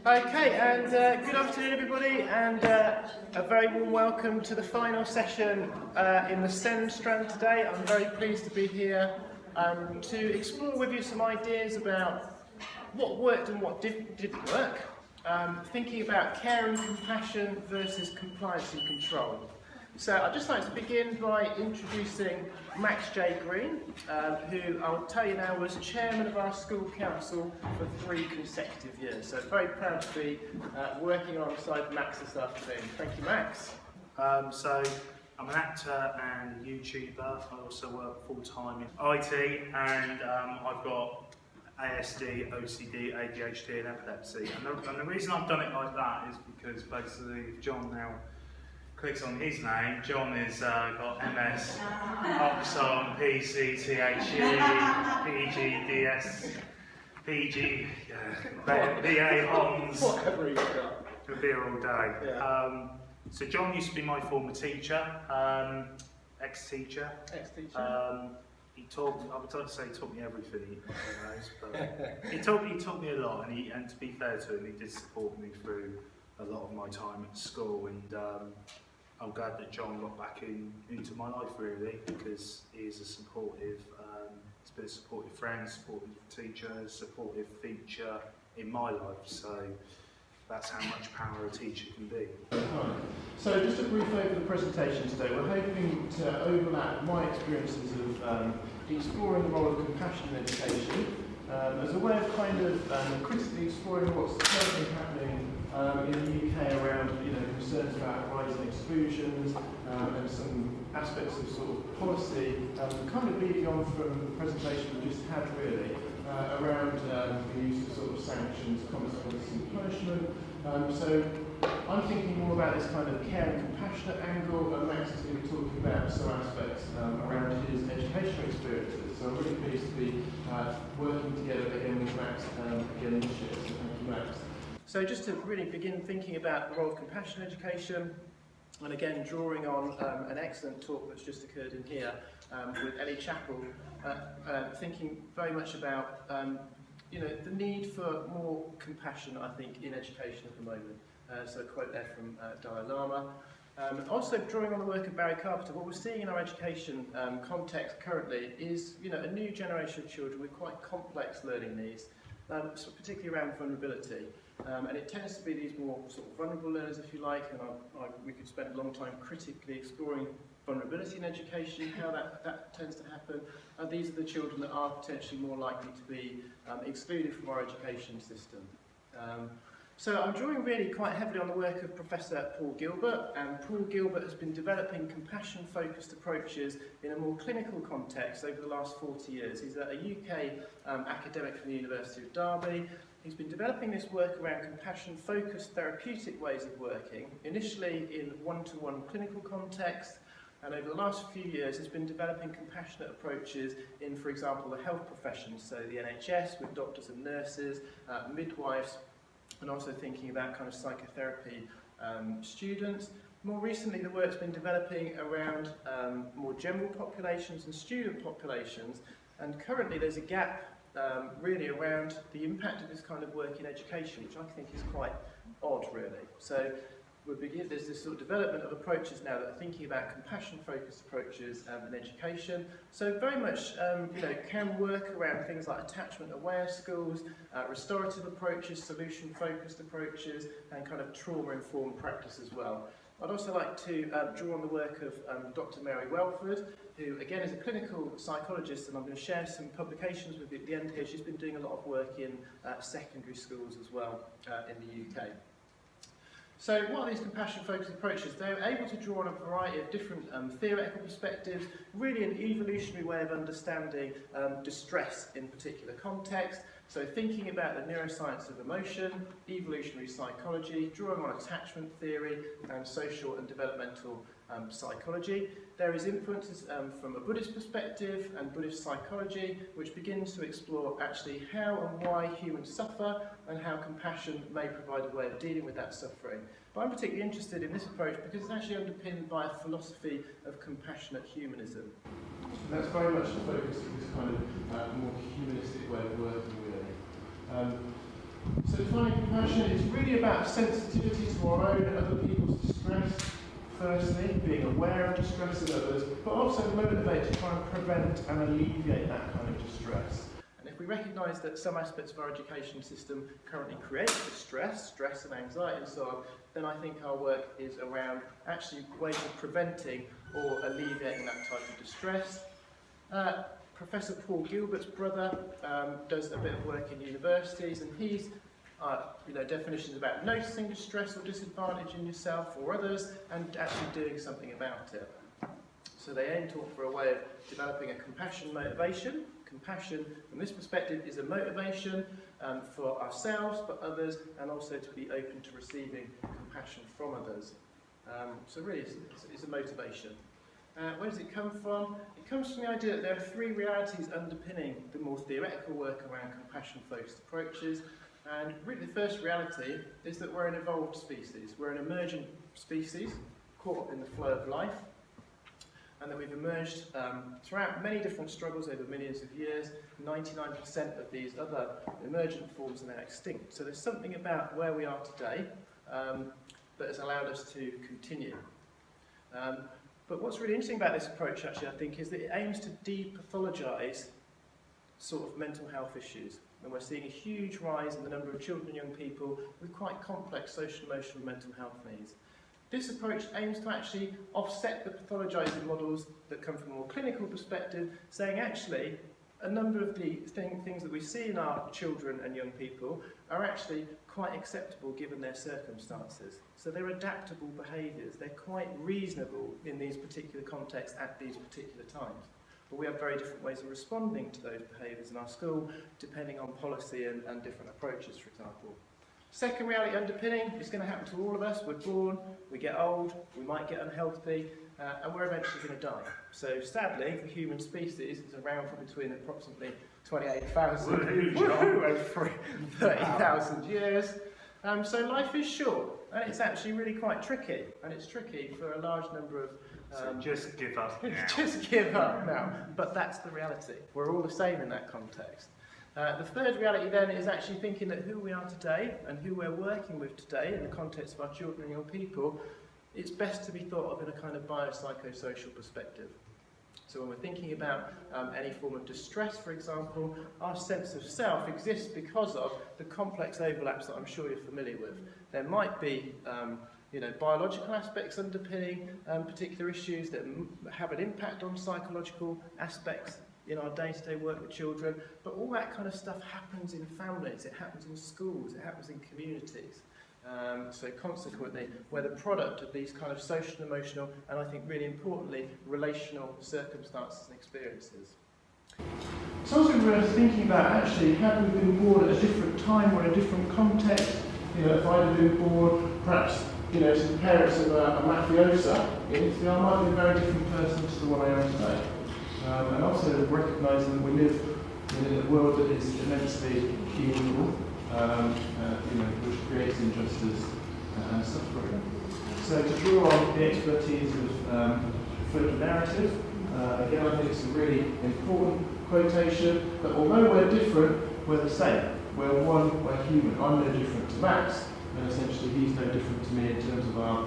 Okay, and good afternoon everybody, and a very warm welcome to the final session in the SEND strand today. I'm very pleased to be here to explore with you some ideas about what worked and what didn't work, thinking about care and compassion versus compliance and control. So I'd just like to begin by introducing Max J. Green, who I'll tell you now was chairman of our school council for 3 consecutive years. So very proud to be working alongside Max this afternoon. Thank you, Max. So I'm an actor and YouTuber. I also work full-time in IT, and I've got ASD, OCD, ADHD and epilepsy. And the reason I've done it like that is because basically John now clicks on his name. John has got MS, Oxon, PCTHE, PGDS, PG, BA Hons. Whatever he's got. We'll be here all day. Yeah. So John used to be my former teacher, ex-teacher. He taught, I would like to say he taught me everything he knows, but he taught me a lot, and to be fair to him, he did support me through a lot of my time at school, and I'm glad that John got back into my life really, because he is a supportive, he's been a supportive friend, supportive teacher, supportive feature in my life, so that's how much power a teacher can be. Right. So just a brief over the presentation today. We're hoping to overlap my experiences of exploring the role of compassion in education as a way of kind of critically exploring what's currently happening in the UK around concerns about rising exclusions and some aspects of sort of policy kind of leading on from the presentation we just had really around the use of sort of sanctions, consequences and punishment. So I'm thinking more about this kind of care and compassionate angle, and Max is going to be talking about some aspects around his educational experiences. So I'm really pleased to be working together again with Max again this year. So thank you, Max. So just to really begin thinking about the role of compassion education, and again drawing on an excellent talk that's just occurred in here with Ellie Chappell, thinking very much about the need for more compassion, I think, in education at the moment. So a quote there from Dalai Lama. Also drawing on the work of Barry Carpenter, what we're seeing in our education context currently is a new generation of children with quite complex learning needs, so particularly around vulnerability. And it tends to be these more sort of vulnerable learners, if you like, and we could spend a long time critically exploring vulnerability in education, how that tends to happen. And these are the children that are potentially more likely to be excluded from our education system. So I'm drawing really quite heavily on the work of Professor Paul Gilbert, and Paul Gilbert has been developing compassion-focused approaches in a more clinical context over the last 40 years. He's a UK academic from the University of Derby. He's been developing this work around compassion-focused therapeutic ways of working, initially in one-to-one clinical context, and over the last few years has been developing compassionate approaches in, for example, the health professions, so the NHS with doctors and nurses, midwives, and also thinking about kind of psychotherapy students. More recently, the work's been developing around more general populations and student populations, and currently there's a gap really around the impact of this kind of work in education, which I think is quite odd, really. So there's this sort of development of approaches now that are thinking about compassion-focused approaches in education. So very much, can work around things like attachment-aware schools, restorative approaches, solution-focused approaches, and kind of trauma-informed practice as well. I'd also like to draw on the work of Dr. Mary Welford, who again is a clinical psychologist, and I'm going to share some publications with you at the end here. She's been doing a lot of work in secondary schools as well in the UK. So what are these compassion-focused approaches? They're able to draw on a variety of different theoretical perspectives, really an evolutionary way of understanding distress in particular context. So thinking about the neuroscience of emotion, evolutionary psychology, drawing on attachment theory, and social and developmental psychology. There is influences from a Buddhist perspective and Buddhist psychology, which begins to explore actually how and why humans suffer and how compassion may provide a way of dealing with that suffering. But I'm particularly interested in this approach because it's actually underpinned by a philosophy of compassionate humanism. So that's very much the focus of this kind of more humanistic way of working, really. So defining compassion is really about sensitivity to our own and other people's distress, firstly, being aware of distress in others, but also motivate to try and prevent and alleviate that kind of distress. And if we recognise that some aspects of our education system currently create distress, stress and anxiety and so on, then I think our work is around actually ways of preventing or alleviating that type of distress. Professor Paul Gilbert's brother does a bit of work in universities, and he's definitions about noticing distress or disadvantage in yourself or others and actually doing something about it. So they aim to offer a way of developing a compassion motivation. Compassion, from this perspective, is a motivation for ourselves, for others, and also to be open to receiving compassion from others. So really, it's a motivation. Where does it come from? It comes from the idea that there are three realities underpinning the more theoretical work around compassion-focused approaches. And really the first reality is that we're an evolved species. We're an emergent species, caught up in the flow of life, and that we've emerged throughout many different struggles over millions of years. 99% of these other emergent forms are now extinct. So there's something about where we are today that has allowed us to continue. But what's really interesting about this approach, actually, I think, is that it aims to depathologise sort of mental health issues. And we're seeing a huge rise in the number of children and young people with quite complex social, emotional and mental health needs. This approach aims to actually offset the pathologising models that come from a more clinical perspective, saying actually a number of the things that we see in our children and young people are actually quite acceptable given their circumstances. So they're adaptable behaviours, they're quite reasonable in these particular contexts at these particular times. But we have very different ways of responding to those behaviours in our school, depending on policy and different approaches, for example. Second reality underpinning is going to happen to all of us. We're born, we get old, we might get unhealthy, and we're eventually going to die. So sadly, the human species is around for between approximately 28,000 and 30,000 years. So life is short, and it's actually really quite tricky. And it's tricky for a large number of... so just give up now. Just give up now. But that's the reality. We're all the same in that context. The third reality then is actually thinking that who we are today and who we're working with today in the context of our children and young people, it's best to be thought of in a kind of biopsychosocial perspective. So when we're thinking about any form of distress, for example, our sense of self exists because of the complex overlaps that I'm sure you're familiar with. There might be biological aspects underpinning particular issues that have an impact on psychological aspects in our day-to-day work with children, but all that kind of stuff happens in families, it happens in schools, it happens in communities. So consequently, we're the product of these kind of social, emotional, and I think really importantly, relational circumstances and experiences. So also we're thinking about actually, had we been born at a different time or in a different context, if I'd have been born perhaps, to the parents of a mafiosa, I might be a very different person to the one I am today. And also recognising that we live in a world that is immensely unequal, which creates injustice and suffering. So to draw on the expertise of flipped narrative, again I think it's a really important quotation that although we're different, we're the same. We're one, we're human. I'm no different to Max, and essentially he's no different to me in terms of our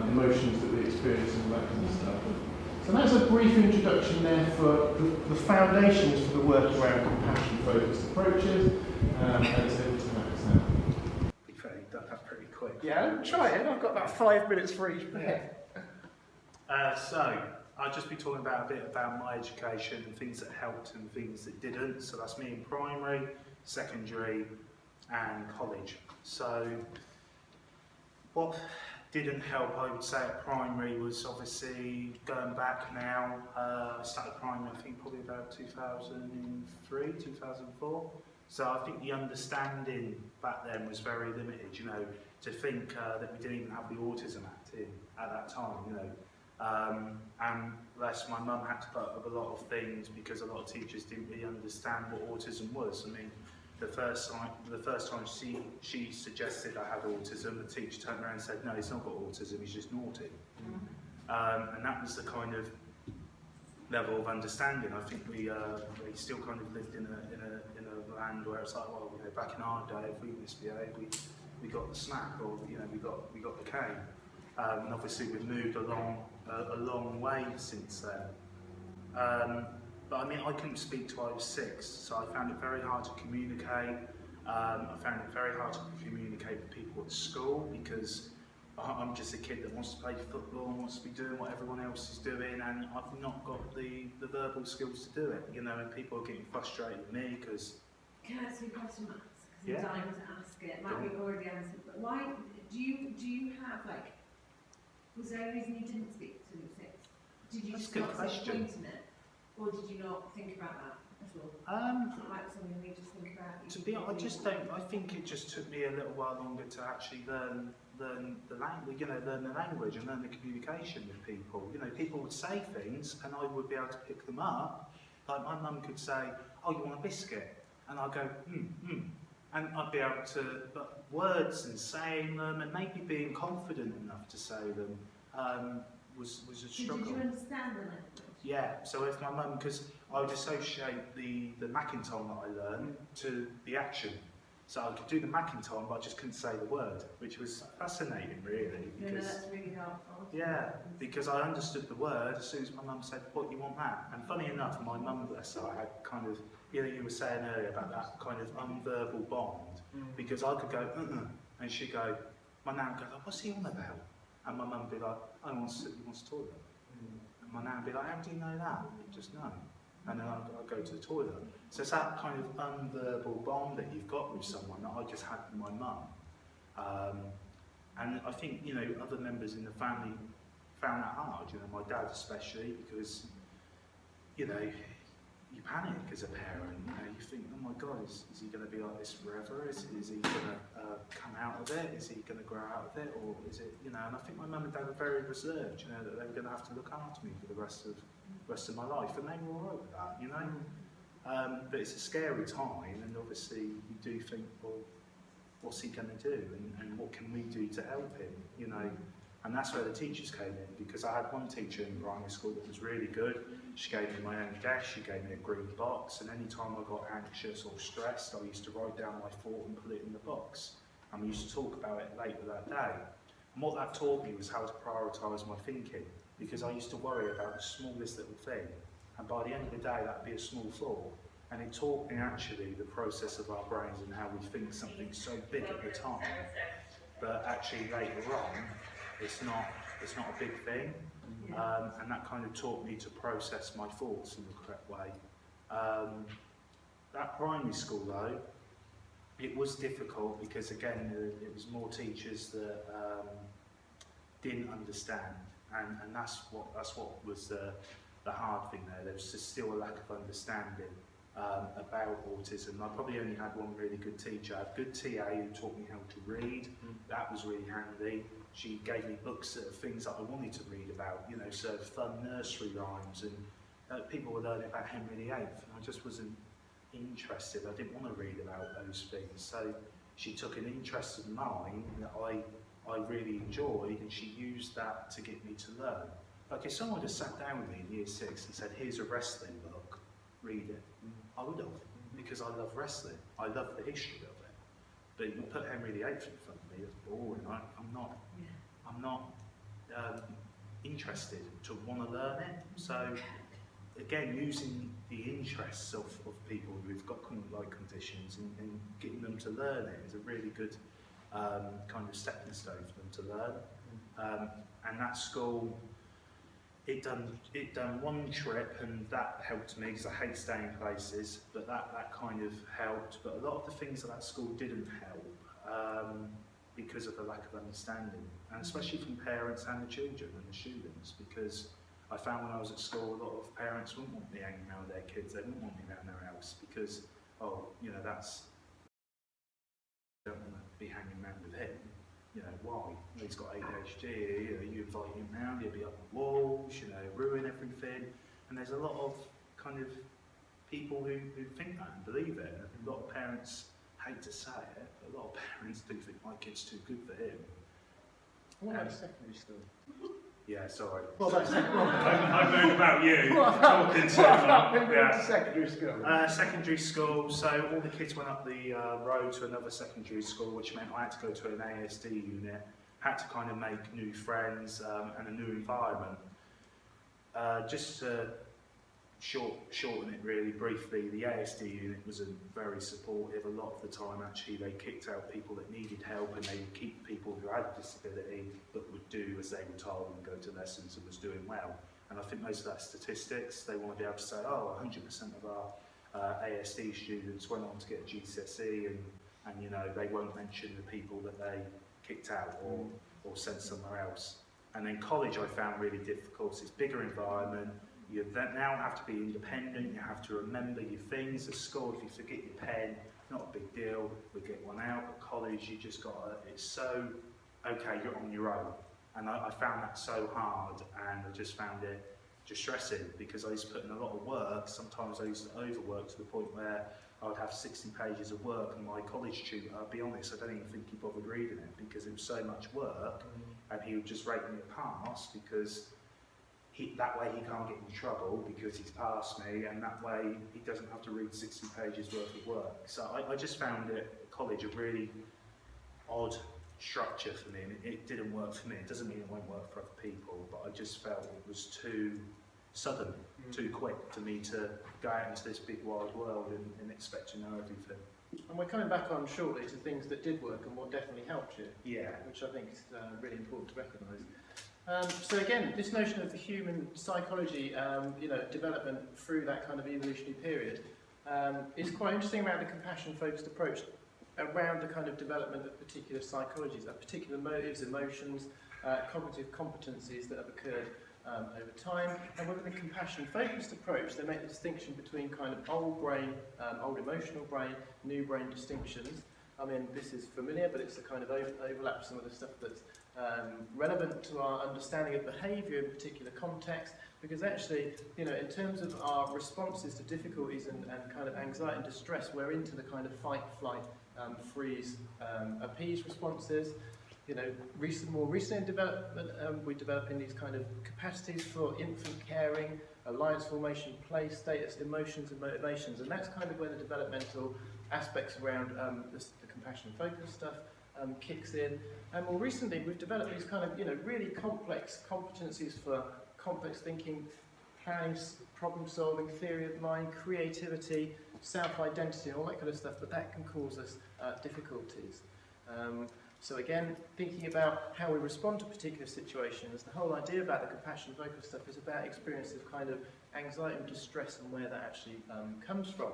emotions that we experience and all that kind of stuff. So that's a brief introduction there for the foundations for the work around compassion-focused approaches, and it's over to Max now. You've done that pretty quick. Yeah, I'm trying. I've got about 5 minutes for each bit. So, I'll just be talking about a bit about my education and things that helped and things that didn't. So that's me in primary, secondary and college. So, what didn't help, I would say, at primary was obviously going back now. I started primary, I think, probably about 2003, 2004. So I think the understanding back then was very limited, to think that we didn't even have the Autism Act in at that time, and less my mum had to put up with a lot of things because a lot of teachers didn't really understand what autism was. I mean, the first time she suggested I had autism, the teacher turned around and said, no, he's not got autism, he's just naughty. And that was the kind of level of understanding. I think we still kind of lived in a land where it's like, well, you know, back in our day, if we misbehaved, we got the smack, or you know, we got the cane. And obviously we've moved a long way since then. But I mean, I couldn't speak till I was 6, so I found it very hard to communicate. I found it very hard to communicate with people at school because I'm just a kid that wants to play football and wants to be doing what everyone else is doing, and I've not got the verbal skills to do it, you know, and people are getting frustrated with me because... Can I ask you a question, Max? Yeah. Because I'm dying to ask it. It might be already answered, but why do you have, like, was there a reason you didn't speak to the 6? Did you just not see the point in it? Or did you not think about that at all? Is it like something you just think about? To be honest, I just don't. I think it just took me a little while longer to actually learn the language, you know, learn the language and learn the communication with people. You know, people would say things and I would be able to pick them up. Like my mum could say, "Oh, you want a biscuit?" And I'd go, and I'd be able to, but words and saying them and maybe being confident enough to say them was a struggle. Did you understand the language? Yeah, so if my mum, because I would associate the Mackinton that I learned to the action. So I could do the Mackinton, but I just couldn't say the word, which was fascinating, really. Because, no, that's really helpful. Yeah, because I understood the word as soon as my mum said, "What, you want that?" And funny enough, my mum, bless her, I had kind of, you know, you were saying earlier about that kind of unverbal bond, because I could go, and she'd go, my nan would go, like, "What's he on about?" And my mum would be like, "Oh, he wants to toilet." And my nan would be like, "How do you know that?" Just know. And then I'd go to the toilet. So it's that kind of unverbal bond that you've got with someone that I just had with my mum. And I think, you know, other members in the family found that hard, you know, my dad especially, because, you know, you panic as a parent, you know, you think, oh my God, is he going to be like this forever? Is he going to come out of it? Is he going to grow out of it? Or is it, you know, and I think my mum and dad were very reserved, you know, that they were going to have to look after me for the rest of my life, and they were all right with that, you know. But it's a scary time, and obviously you do think, well, what's he going to do, and what can we do to help him, you know? And that's where the teachers came in, because I had one teacher in primary school that was really good. She gave me my own desk, she gave me a green box, and any time I got anxious or stressed, I used to write down my thought and put it in the box. And we used to talk about it later that day. And what that taught me was how to prioritise my thinking, because I used to worry about the smallest little thing, and by the end of the day, that'd be a small thought. And it taught me actually the process of our brains and how we think something so big at the time, but actually later on, it's not a big thing. And that kind of taught me to process my thoughts in the correct way. That primary school though, it was difficult because again, it was more teachers that didn't understand, and that's what was the hard thing there. There was just still a lack of understanding about autism. I probably only had one really good teacher. I had a good TA who taught me how to read. That was really handy. She gave me books of things that I wanted to read about, you know, so fun nursery rhymes, and people were learning about Henry VIII, and I just wasn't interested. I didn't want to read about those things. So she took an interest in mine that I really enjoyed, and she used that to get me to learn. Like if someone just sat down with me in year 6 and said, "Here's a wrestling book, read it," I would have, because I love wrestling. I love the history of it. But you put Henry VIII in front of me, it's boring. I'm not interested to want to learn it. So again, using the interests of people who've got like conditions and getting them to learn it is a really good kind of stepping stone for them to learn. And that school, it done one trip, and that helped me because I hate staying places, but that kind of helped. But a lot of the things that school didn't help because of the lack of understanding, and especially from parents and the children and the students, because I found when I was at school, a lot of parents wouldn't want me hanging around with their kids, they wouldn't want me around their house because, oh, you know, that's, I don't want to be hanging around with him. You know, why? He's got ADHD, you know, you invite him round, he'll be up the walls, you know, ruin everything. And there's a lot of kind of people who think that and believe it. And a lot of parents hate to say it, but a lot of parents do think my kid's too good for him. What about secondary school? Yeah, sorry. What about I moan about you. Talking to to secondary school? Secondary school, so all the kids went up the road to another secondary school, which meant I had to go to an ASD unit, had to kind of make new friends and a new environment. Just to shorten it really briefly, the ASD unit was very supportive. A lot of the time actually they kicked out people that needed help, and they would keep people who had a disability but would do as they were told and go to lessons and was doing well. And I think most of that statistics, they want to be able to say, oh, 100% of our ASD students went on to get GCSE, and you know, they won't mention the people that they kicked out or sent somewhere else. And then college I found really difficult. It's a bigger environment. You now have to be independent, you have to remember your things. At school, if you forget your pen, not a big deal, we get one out. At college, you just got to, it's so, okay, you're on your own. And I found that so hard, and I just found it distressing, because I used to put in a lot of work. Sometimes I used to overwork to the point where I would have 60 pages of work, and my college tutor, I'll be honest, I don't even think he bothered reading it, because it was so much work, and he would just rate me a pass, because that way he can't get in trouble because he's passed me, and that way he doesn't have to read 60 pages worth of work. So I just found it at college a really odd structure for me, and it didn't work for me. It doesn't mean it won't work for other people, but I just felt it was too sudden, too quick for me to go out into this big wide world and expect to know everything. And we're coming back on shortly to things that did work and what definitely helped you. Yeah. Which I think is really important to recognise. So again, this notion of the human psychology, development through that kind of evolutionary period is quite interesting around the compassion-focused approach, around the kind of development of particular psychologies, particular motives, emotions, cognitive competencies that have occurred over time. And with the compassion-focused approach, they make the distinction between kind of old brain, old emotional brain, new brain distinctions. I mean, this is familiar, but it's a kind of overlap some of the stuff that's relevant to our understanding of behaviour in particular context, because actually, in terms of our responses to difficulties and kind of anxiety and distress, we're into the kind of fight, flight, freeze, appease responses. More recent in development, we're developing these kind of capacities for infant caring, alliance formation, play, status, emotions and motivations, and that's kind of where the developmental aspects around the compassion focus stuff kicks in. And more recently, we've developed these kind of, really complex competencies for complex thinking, planning, problem solving, theory of mind, creativity, self-identity, and all that kind of stuff, but that can cause us difficulties. So again, thinking about how we respond to particular situations, the whole idea about the compassion-focused stuff is about experience of kind of anxiety and distress and where that actually comes from.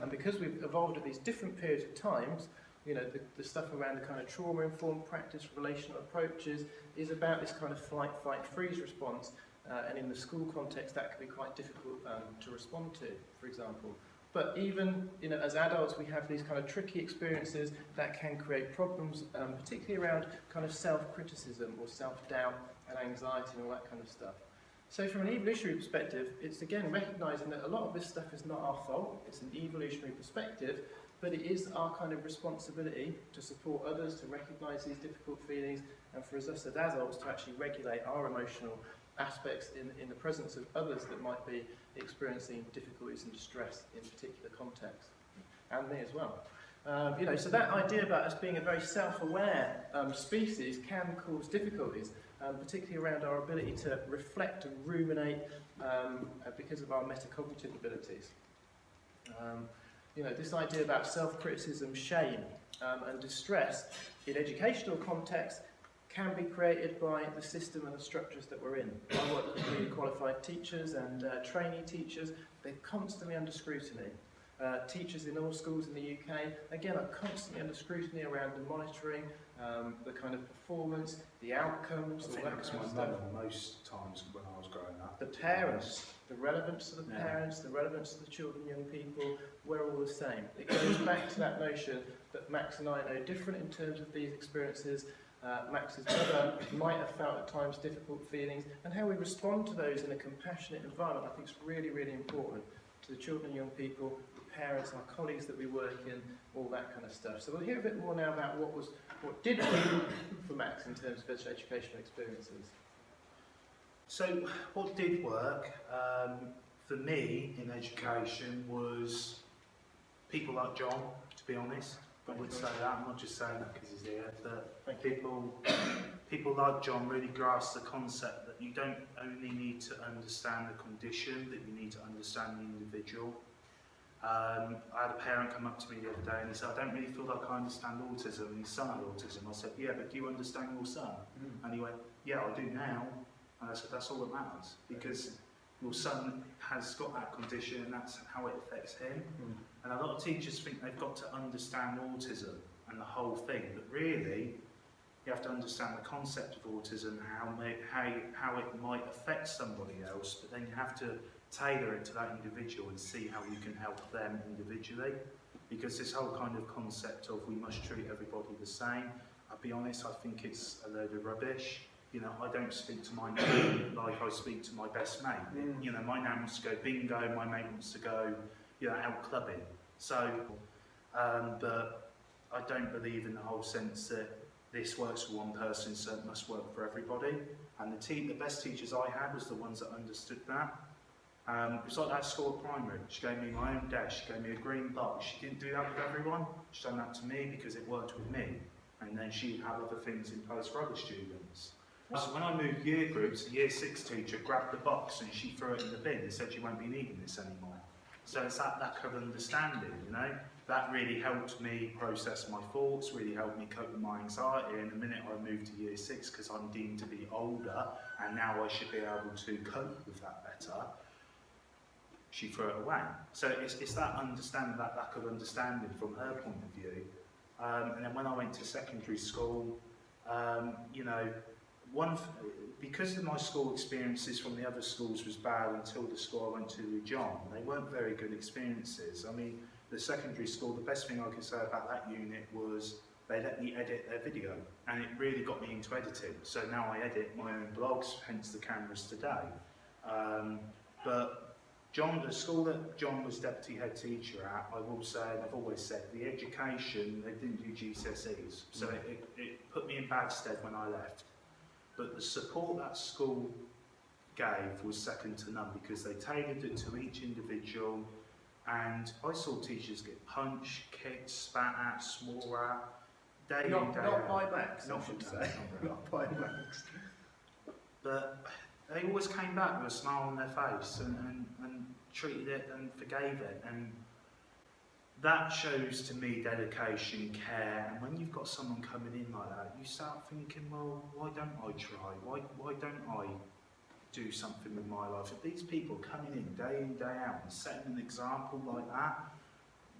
And because we've evolved at these different periods of times, the stuff around the kind of trauma-informed practice, relational approaches, is about this kind of flight, fight, freeze response. And in the school context, that can be quite difficult to respond to, for example. But even, as adults, we have these kind of tricky experiences that can create problems, particularly around kind of self-criticism or self-doubt and anxiety and all that kind of stuff. So from an evolutionary perspective, it's again recognising that a lot of this stuff is not our fault, it's an evolutionary perspective, but it is our kind of responsibility to support others, to recognise these difficult feelings, and for us as adults to actually regulate our emotional aspects in the presence of others that might be experiencing difficulties and distress in particular contexts, and me as well. So that idea about us being a very self-aware species can cause difficulties, particularly around our ability to reflect and ruminate because of our metacognitive abilities. This idea about self-criticism, shame, and distress in educational contexts can be created by the system and the structures that we're in. I work with really qualified teachers and trainee teachers. They're constantly under scrutiny. Teachers in all schools in the UK, again, are constantly under scrutiny around the monitoring, the kind of performance, the outcomes, all that kind of stuff. Most times when I was growing up. The parents, the relevance to the parents, the relevance to the children, young people, we're all the same. It goes back to that notion that Max and I are no different in terms of these experiences. Max's mother might have felt at times difficult feelings, and how we respond to those in a compassionate environment I think is really, really important. to the children and young people, the parents, our colleagues that we work in, all that kind of stuff. So we'll hear a bit more now about what did work for Max in terms of his educational experiences. So what did work for me in education was people like John, to be honest. I would say that, I'm not just saying that because he's here, but people like John really grasp the concept that you don't only need to understand the condition, that you need to understand the individual. I had a parent come up to me the other day and he said, I don't really feel like I understand autism, and his son had autism. I said, yeah, but do you understand your son? And he went, yeah, I do now. And I said, that's all that matters, because your son has got that condition and that's how it affects him. And a lot of teachers think they've got to understand autism and the whole thing, but really you have to understand the concept of autism, how it might affect somebody else, but then you have to tailor it to that individual and see how you can help them individually. Because this whole kind of concept of we must treat everybody the same, I'll be honest, I think it's a load of rubbish. You know, I don't speak to my nan like I speak to my best mate. You know, my nan wants to go bingo, my mate wants to go, you know, out clubbing. So, but I don't believe in the whole sense that this works for one person, so it must work for everybody. And the best teachers I had was the ones that understood that. It was like that school at primary. She gave me my own desk, she gave me a green box. She didn't do that with everyone. She done that to me because it worked with me. And then she'd have other things in place for other students. So when I moved year groups, the year 6 teacher grabbed the box and she threw it in the bin and said, you won't be needing this anymore. So it's that kind of understanding, you know. That really helped me process my thoughts, really helped me cope with my anxiety. And the minute I moved to year 6, because I'm deemed to be older and now I should be able to cope with that better, she threw it away. So it's that understanding, that lack of understanding from her point of view. And then when I went to secondary school, you know, because of my school experiences from the other schools was bad until the school I went to with John, they weren't very good experiences. I mean, the secondary school, the best thing I could say about that unit was they let me edit their video, and it really got me into editing. So now I edit my own blogs, hence the cameras today. But John, the school that John was deputy head teacher at, I will say, and I've always said, the education, they didn't do GCSEs, so it put me in bad stead when I left. But the support that school gave was second to none, because they tailored it to each individual. And I saw teachers get punched, kicked, spat at, swore at, day in, day out. Not by Max, not I should say. Not by Max. But they always came back with a smile on their face and treated it and forgave it. And that shows to me dedication, care, and when you've got someone coming in like that, you start thinking, well, why don't I try? Why don't I do something with my life? If these people coming in, day out, and setting an example like that,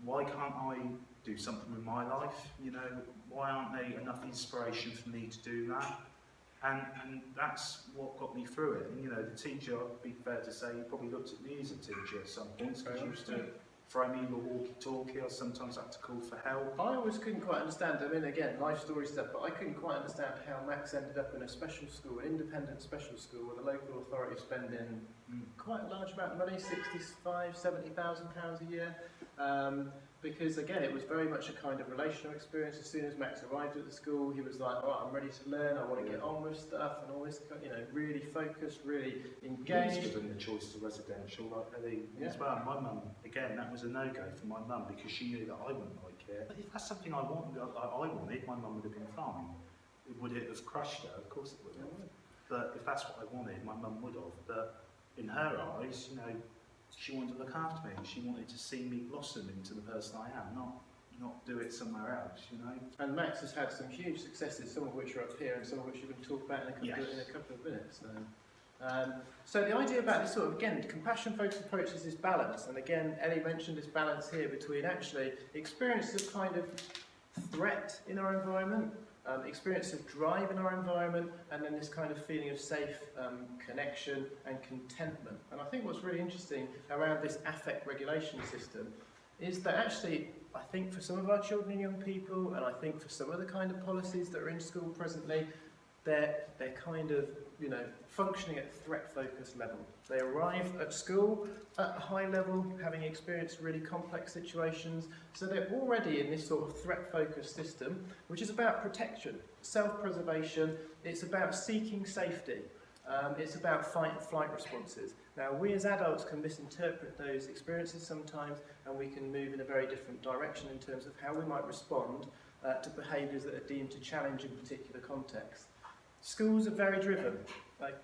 why can't I do something with my life? You know, why aren't they enough inspiration for me to do that? And that's what got me through it. And you know, the teacher, I'd be fair to say, he probably looked at me as a teacher at some points, because he used to throw me the walkie-talkie. I sometimes had to call for help. I always couldn't quite understand, I mean, again, life story stuff, but I couldn't quite understand how Max ended up in a special school, an independent special school, with a local authority spending quite a large amount of money, £65,000, £70,000 a year. Because again, it was very much a kind of relational experience. As soon as Max arrived at the school, he was like, all right, I'm ready to learn, I want to get on with stuff, and all this, you know, really focused, really engaged. He was given the choice to residential, like Ellie as well. My mum, again, that was a no-go for my mum, because she knew that I wouldn't like it. But if that's something I wanted, my mum would have been fine. Would it have crushed her? Of course it would have. But if that's what I wanted, my mum would have. But in her eyes, you know, she wanted to look after me, and she wanted to see me blossom into the person I am, not do it somewhere else, you know. And Max has had some huge successes, some of which are up here and some of which you're going to talk about in a couple of minutes. So the idea about this sort of, again, compassion-focused approach is this balance, and again, Ellie mentioned this balance here between actually experience of kind of threat in our environment, experience of drive in our environment, and then this kind of feeling of safe connection and contentment. And I think what's really interesting around this affect regulation system is that actually, I think for some of our children and young people, and I think for some of the kind of policies that are in school presently, they're kind of, you know, functioning at threat-focused level. They arrive at school at a high level, having experienced really complex situations, so they're already in this sort of threat-focused system, which is about protection, self-preservation, it's about seeking safety, it's about fight and flight responses. Now, we as adults can misinterpret those experiences sometimes, and we can move in a very different direction in terms of how we might respond to behaviours that are deemed to challenge in particular contexts. Schools are very driven. Like,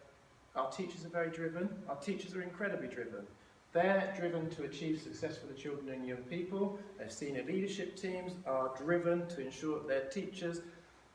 our teachers are very driven. Our teachers are incredibly driven. They're driven to achieve success for the children and young people. Their senior leadership teams are driven to ensure that their teachers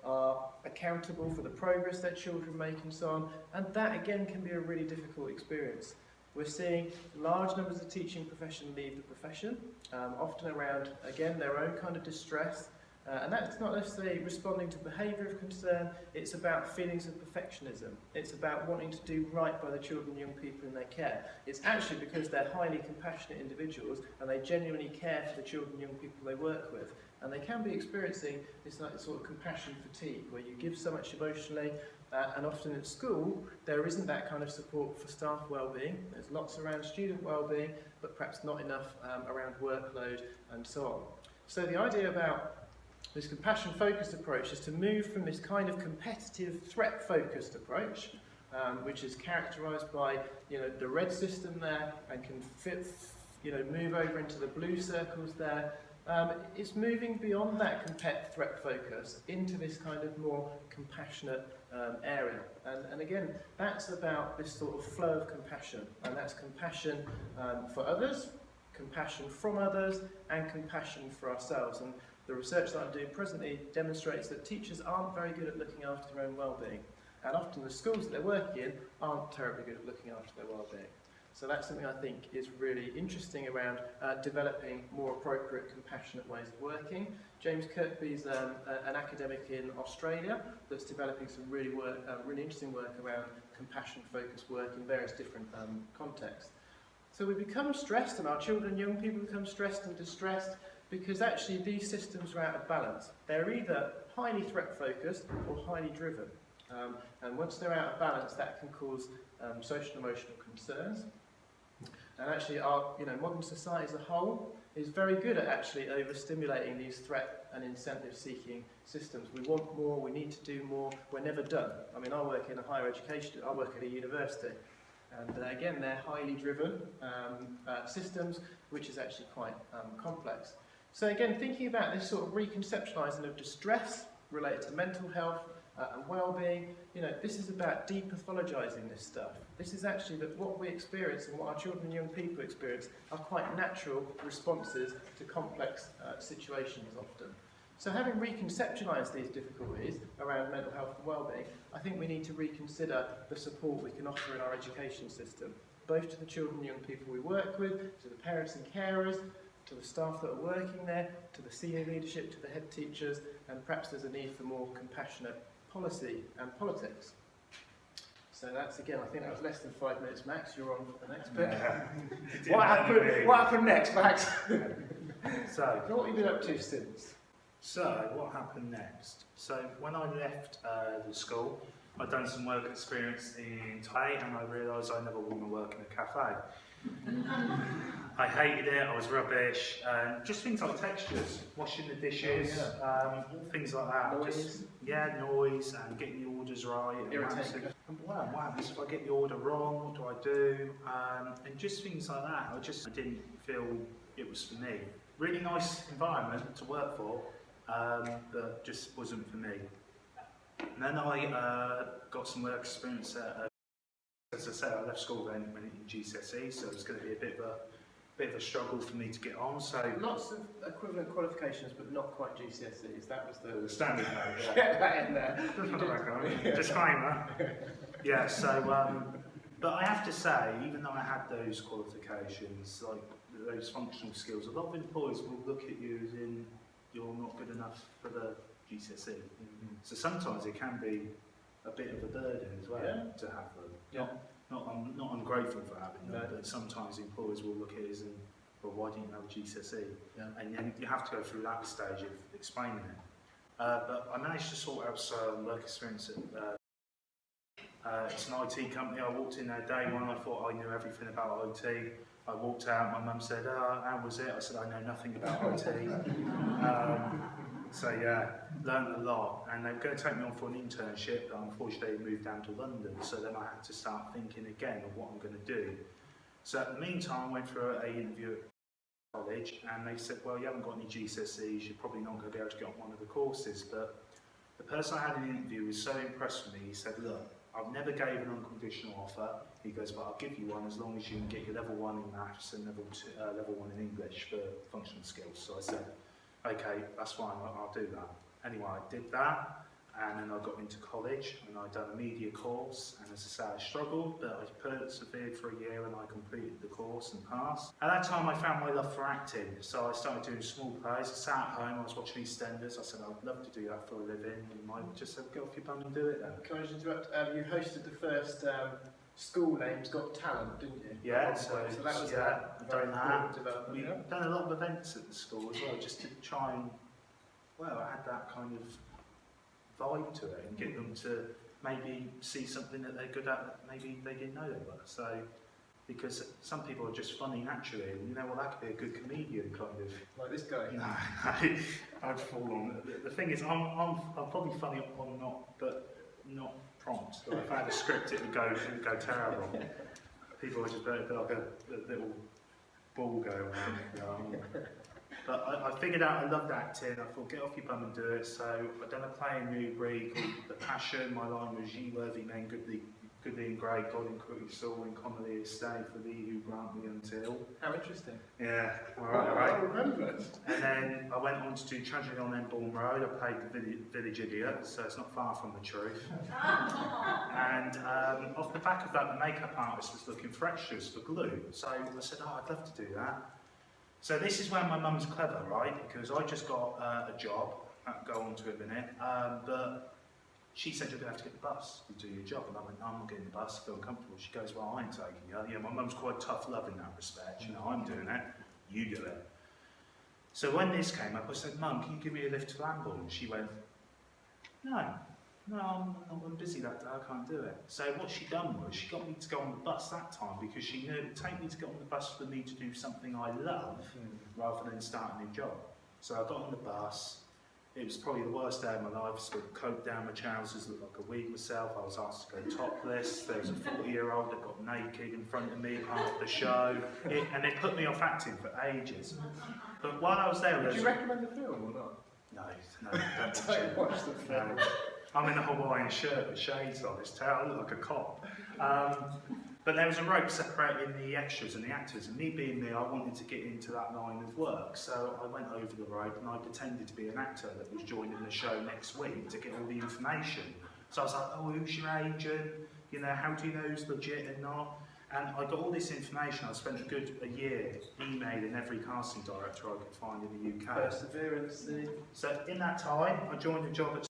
are accountable for the progress their children make and so on. And that, again, can be a really difficult experience. We're seeing large numbers of teaching profession leave the profession, often around, again, their own kind of distress. And that's not necessarily responding to behaviour of concern, it's about feelings of perfectionism. It's about wanting to do right by the children and young people in their care. It's actually because they're highly compassionate individuals and they genuinely care for the children and young people they work with. And they can be experiencing this sort of compassion fatigue, where you give so much emotionally, and often at school, there isn't that kind of support for staff well-being. There's lots around student well-being, but perhaps not enough around workload and so on. So the idea about this compassion-focused approach is to move from this kind of competitive, threat-focused approach, which is characterised by, you know, the red system there and can move over into the blue circles there. It's moving beyond that threat focus into this kind of more compassionate area. And again, that's about this sort of flow of compassion, and that's compassion for others, compassion from others, and compassion for ourselves. And the research that I'm doing presently demonstrates that teachers aren't very good at looking after their own well-being, and often the schools that they're working in aren't terribly good at looking after their well-being. So that's something I think is really interesting around developing more appropriate, compassionate ways of working. James Kirkby's an academic in Australia that's developing some really interesting work around compassion-focused work in various different contexts. So we become stressed, and our children and young people become stressed and distressed, because actually these systems are out of balance. They're either highly threat-focused or highly driven. And once they're out of balance, that can cause social and emotional concerns. And actually our modern society as a whole is very good at actually overstimulating these threat and incentive-seeking systems. We want more, we need to do more, we're never done. I mean, I work in a higher education, I work at a university. And again, they're highly driven systems, which is actually quite complex. So again, thinking about this sort of reconceptualising of distress related to mental health and well-being, this is about depathologizing this stuff. This is actually that what we experience and what our children and young people experience are quite natural responses to complex situations often. So having reconceptualised these difficulties around mental health and well-being, I think we need to reconsider the support we can offer in our education system, both to the children and young people we work with, to the parents and carers, to the staff that are working there, to the senior leadership, to the head teachers, and perhaps there's a need for more compassionate policy and politics. So that's, again, I think that was less than 5 minutes, Max. You're on for the next bit. Yeah. What happened next, Max? So what have you been up to since? So what happened next? So when I left the school, I'd done some work experience in Thai, and I realised I never want to work in a cafe. I hated it, I was rubbish, just things like textures, washing the dishes, things like that. Noise. Noise, and getting the orders right. Irritating. And what happens if I get the order wrong? What do I do? And just things like that. I didn't feel it was for me. Really nice environment to work for, but just wasn't for me. And then I got some work experience at as I said, I left school then when in GCSE, so it was going to be a bit of a struggle for me to get on. So lots of equivalent qualifications, but not quite GCSEs. That was the standard note. Get that in there. Disclaimer. Yeah. So, but I have to say, even though I had those qualifications, like those functional skills, a lot of employers will look at you as in you're not good enough for the GCSE. Mm-hmm. So sometimes it can be a bit of a burden as well to have them. Yeah. I'm not ungrateful for having them, but sometimes employers will look at it as in, well, why didn't you have a GCSE? Yeah. And then you have to go through that stage of explaining it. But I managed to sort out some work experience at It's an IT company. I walked in there day one, I thought I knew everything about IT. I walked out, my mum said, how was it? I said, I know nothing about IT. So yeah, learned a lot. And they were going to take me on for an internship, but unfortunately they moved down to London. So then I had to start thinking again of what I'm going to do. So in the meantime, I went for an interview at college, and they said, well, you haven't got any GCSEs, you're probably not going to be able to get on one of the courses. But the person I had in the interview was so impressed with me, he said, look, I've never gave an unconditional offer. He goes, but I'll give you one as long as you can get your level 1 in maths and level 1 in English for functional skills. So I said, okay, that's fine, I'll do that. Anyway, I did that, and then I got into college, and I'd done a media course, and as I say, I struggled, but I persevered for a year, and I completed the course and passed. At that time, I found my love for acting, so I started doing small plays. I sat at home, I was watching EastEnders. I said, I'd love to do that for a living, and I just said, get off your bum and do it then. Can I just interrupt? You hosted the first School Names Got Talent, didn't you? Yeah, so that was I've done that. We've yeah. done a lot of events at the school as well, just to try and, well, I had that kind of vibe to it and get them to maybe see something that they're good at that maybe they didn't know they were. So, because some people are just funny naturally, and you know, well, that could be a good comedian kind of. Like this guy. No, I'd fall on. The thing is, I'm probably funny on not prompt. So if I had a script, it would go terrible. People would just be like a little ball go around. You know. But I figured out I loved acting. I thought, get off your bum and do it. So I'd done a play in Newbury called The Passion. My line was, ye worthy men, goodly and great, God increase all and commonly stay for thee who grant me until. How interesting. Yeah, all I right. remember it. And then I went on to do Tragedy on Emborn Road. I played the village idiot, so it's not far from the truth. And off the back of that, the makeup artist was looking for extras for glue. So I said, oh, I'd love to do that. So this is where my mum's clever, right? Because I just got a job, I'll go on to it in a minute, but she said, you're going to have to get the bus to do your job. And I went, no, I'm not getting the bus, I feel uncomfortable. She goes, well, I ain't taking you. Yeah, my mum's quite tough love in that respect. You know, I'm doing it, you do it. So when this came up, I said, Mum, can you give me a lift to Lambourne? And she went, no, I'm busy that day, I can't do it. So what she done was, she got me to go on the bus that time because she knew it would take me to get on the bus for me to do something I love rather than start a new job. So I got on the bus. It was probably the worst day of my life. I spent coat down my trousers, looked like a weed myself. I was asked to go topless. There was a 40-year-old that got naked in front of me half the show. And it put me off acting for ages. But while I was there... Would you recommend the film or not? No, don't watch the film. I'm in a Hawaiian shirt with shades on. I look like a cop. But there was a rope separating the extras and the actors, and me being me, I wanted to get into that line of work. So I went over the rope and I pretended to be an actor that was joining the show next week to get all the information. So I was like, oh, who's your agent? You know, how do you know who's legit and not? And I got all this information. I spent a year emailing every casting director I could find in the UK. Perseverance. So in that time, I joined a job at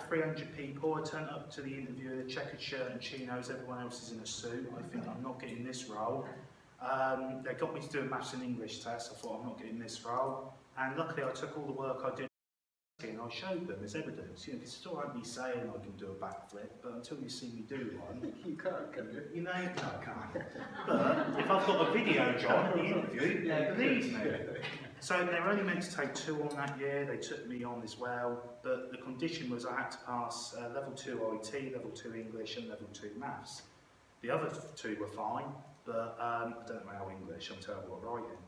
300 people. I turned up to the interview in a checkered shirt and chinos, everyone else is in a suit. I think I'm not getting this role. They got me to do a maths and English test. I thought I'm not getting this role. And luckily I took all the work I did and I showed them as evidence. You know, it's all right me saying I can do a backflip, but until you see me do one, you can't, can you? You know, no, I can't. But if I've got a video, John, in the interview, they believe me. So they were only meant to take 2 on that year. They took me on as well, but the condition was I had to pass level 2 IT, level 2 English, and level 2 maths. The other 2 were fine, but I don't know how English. I'm terrible at writing.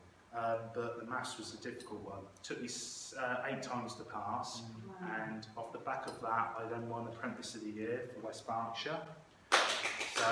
But the maths was the difficult one. It took me 8 times to pass, and off the back of that, I then won Apprentice of the Year for West Berkshire. So,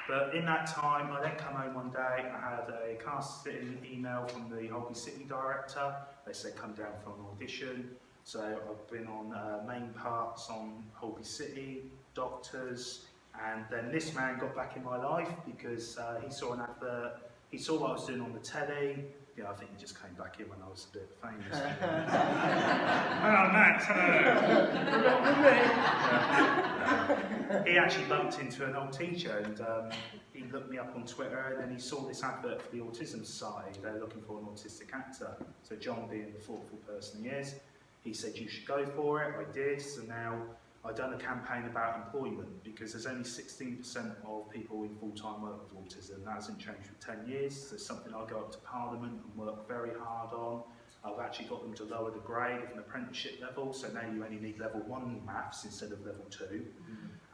but in that time, I then come home one day, I had a casting email from the Holby City director. They said, come down for an audition. So I've been on main parts on Holby City, Doctors, and then this man got back in my life because he saw an advert, he saw what I was doing on the telly. Yeah, I think he just came back in when I was a bit famous. Hello, Max, hello. He actually bumped into an old teacher and he looked me up on Twitter and then he saw this advert for the Autism Society. They're looking for an autistic actor. So John, being the thoughtful person he is, he said you should go for it. I did. So now I've done a campaign about employment, because there's only 16% of people in full-time work with autism. That hasn't changed for 10 years. So it's something I go up to Parliament and work very hard on. I've actually got them to lower the grade of an apprenticeship level, so now you only need level 1 maths instead of level 2.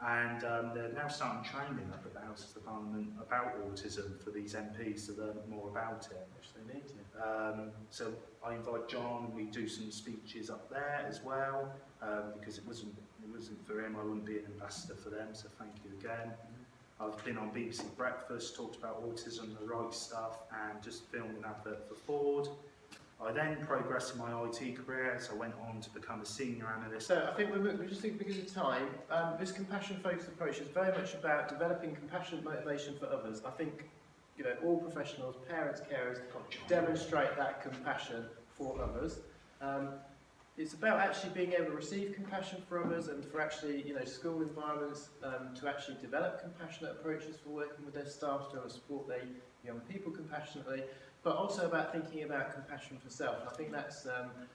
And they're now starting training up at the House of the Parliament about autism for these MPs to learn more about it. Which they need to. So I invite John, and we do some speeches up there as well, because it wasn't for him, I wouldn't be an ambassador for them, so thank you again. I've been on BBC Breakfast, talked about autism, the right stuff, and just filmed an advert for Ford. I then progressed in my IT career, so I went on to become a senior analyst. So I think we just think, because of time, this compassion-focused approach is very much about developing compassionate motivation for others. I think, you know, all professionals, parents, carers, demonstrate that compassion for others. It's about actually being able to receive compassion for others, and for actually, you know, school environments to actually develop compassionate approaches for working with their staff to support their young people compassionately, but also about thinking about compassion for self. And I think that's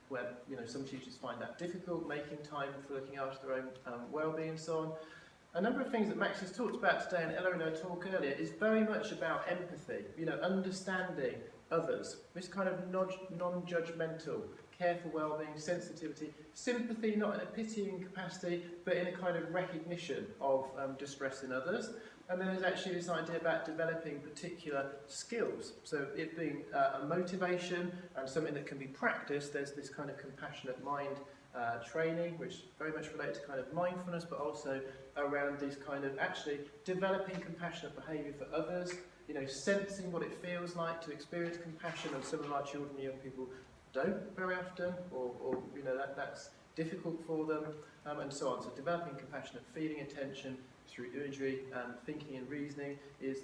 where, you know, some teachers find that difficult, making time for looking after their own well-being and so on. A number of things that Max has talked about today, and Ella in her talk earlier, is very much about empathy, you know, understanding others, this kind of non-judgmental, care for well-being, sensitivity, sympathy, not in a pitying capacity, but in a kind of recognition of distress in others. And then there's actually this idea about developing particular skills. So it being a motivation and something that can be practiced, there's this kind of compassionate mind training, which very much relates to kind of mindfulness, but also around these kind of actually developing compassionate behaviour for others, you know, sensing what it feels like to experience compassion, and some of our children and young people don't very often, or you know, that's difficult for them, and so on. So developing compassionate feeling, attention through imagery, thinking and reasoning is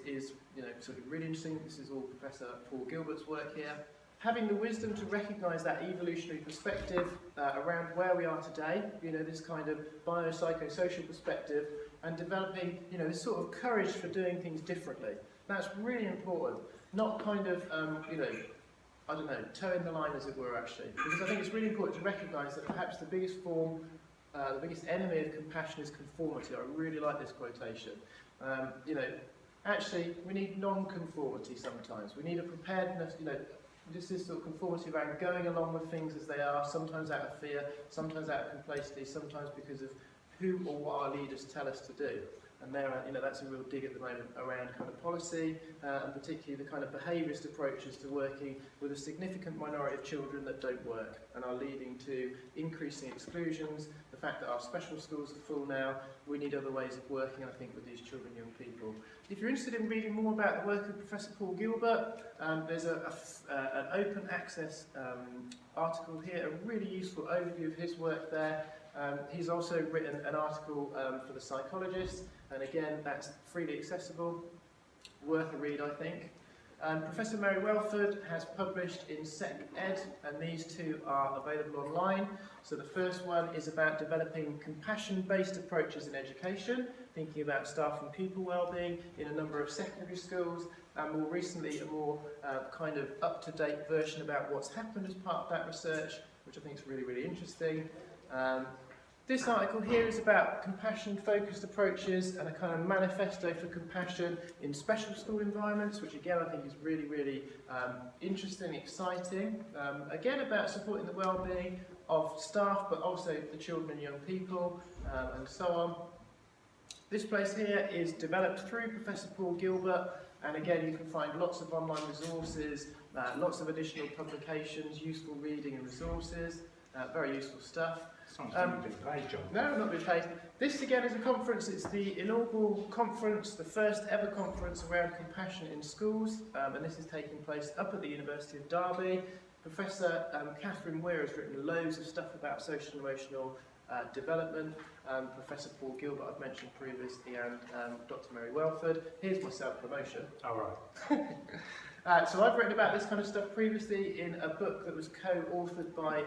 you know, sort of really interesting. This is all Professor Paul Gilbert's work here. Having the wisdom to recognise that evolutionary perspective around where we are today, you know, this kind of biopsychosocial perspective, and developing, you know, this sort of courage for doing things differently. That's really important. Not kind of, you know, I don't know, toeing the line, as it were, actually. Because I think it's really important to recognise that perhaps the biggest form, the biggest enemy of compassion is conformity. I really like this quotation. You know, actually, we need non-conformity sometimes. We need a preparedness, you know, just this sort of conformity around going along with things as they are, sometimes out of fear, sometimes out of complacency, sometimes because of who or what our leaders tell us to do. And there, you know, that's a real dig at the moment around kind of policy, and particularly the kind of behaviourist approaches to working with a significant minority of children that don't work and are leading to increasing exclusions, the fact that our special schools are full now. We need other ways of working, I think, with these children and young people. If you're interested in reading more about the work of Professor Paul Gilbert, there's an open access article here, a really useful overview of his work there. He's also written an article for The Psychologist, and again, that's freely accessible, worth a read, I think. Professor Mary Welford has published in Sec Ed, and these two are available online. So the first one is about developing compassion-based approaches in education, thinking about staff and pupil well-being in a number of secondary schools, and more recently a more kind of up-to-date version about what's happened as part of that research, which I think is really, really interesting. This article here is about compassion-focused approaches and a kind of manifesto for compassion in special school environments, which again I think is really, really interesting, exciting. Again, about supporting the well-being of staff, but also the children and young people, and so on. This place here is developed through Professor Paul Gilbert, and again you can find lots of online resources, lots of additional publications, useful reading and resources, very useful stuff. Sounds like you've been paid, John. No, not been paid. This again is a conference. It's the inaugural conference, the first ever conference around compassion in schools, and this is taking place up at the University of Derby. Professor Catherine Weir has written loads of stuff about social and emotional development. Professor Paul Gilbert I've mentioned previously, and Dr. Mary Welford. Here's my self-promotion. All right. So I've written about this kind of stuff previously in a book that was co-authored by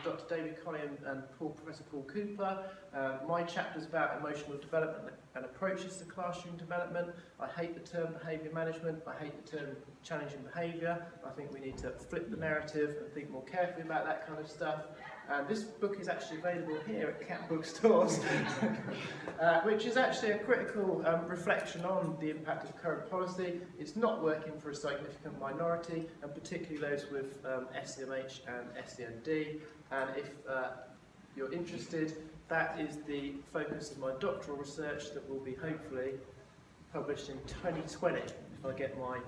Dr. David Colley and Professor Paul Cooper. My chapter is about emotional development and approaches to classroom development. I hate the term behaviour management. I hate the term challenging behaviour. I think we need to flip the narrative and think more carefully about that kind of stuff. And this book is actually available here at Cat Bookstores, which is actually a critical reflection on the impact of current policy. It's not working for a significant minority, and particularly those with SEMH and SEND. And if you're interested, that is the focus of my doctoral research that will be hopefully published in 2020, if I get my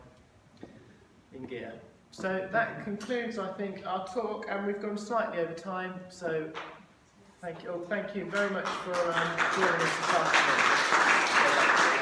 in gear. So that concludes, I think, our talk, and we've gone slightly over time, so thank you very much for joining us this afternoon.